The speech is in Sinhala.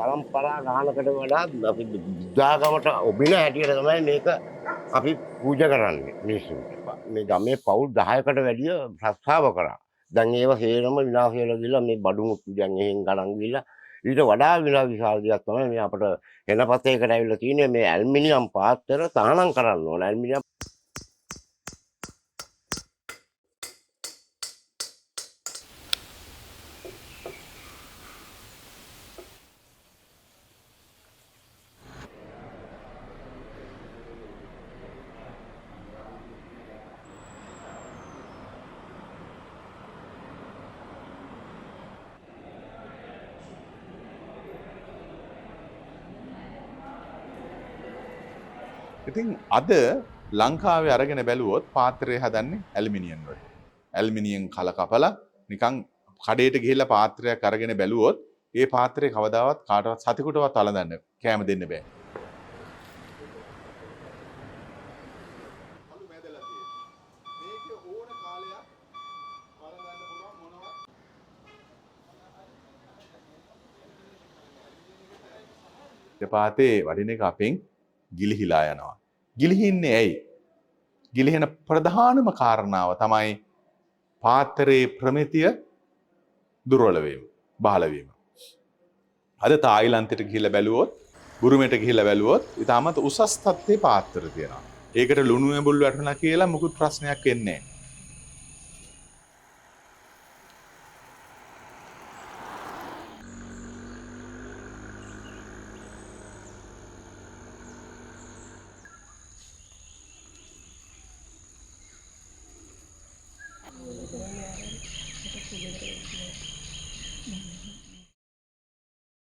පරම්පරා ගානකට වඩා අපි බුද්ධාගමට ඔබින හැටියට තමයි මේක අපි පූජා කරන්නේ මිනිස්සුන්ට. මේ ගමේ පවුල් 10කට වැඩිය ප්‍රස්තාව කරා. දැන් ඒව හේරම විනාශ වෙලා ගිහලා මේ බඩුමුට්ටු දැන් එහෙන් ගණන් ගිහලා ඊට වඩා විශාල දෙයක් තමයි මේ අපිට එනපතේකට ඇවිල්ලා තියෙන්නේ මේ ඇල්මිනියම් පාත්‍ර තහනම් කරන්න ඕන. ඇල්මිනියම් ඉතින් අද ලංකාවේ අරගෙන බැලුවොත් පාත්‍රය හදන්නේ ඇලුමිනියම් වලින්. ඇලුමිනියම් කල කපලා නිකන් කඩේට ගිහිල්ලා පාත්‍රයක් අරගෙන බැලුවොත් ඒ පාත්‍රය කවදාවත් කාටවත් සතෙකුටවත් අලඳන්න කැම දෙන්න බෑ. පාතේ වඩින එක අපෙන් ගිලිහිලා යනවා. ගිලිහින්නේ ඇයි? ගිලිහෙන ප්‍රධානම කාරණාව තමයි පාත්‍රයේ ප්‍රමිතිය දුර්වල වීම, බහල වීම. අද තායිලන්තයට ගිහිල්ලා බැලුවොත්, බුරුමෙට ගිහිල්ලා බැලුවොත්, ඊටමත් උසස් තත්ත්වයේ පාත්‍ර තියෙනවා. ඒකට ලුණු ඇඹුල් වැටුණා කියලා මුකුත් ප්‍රශ්නයක් එන්නේ නැහැ.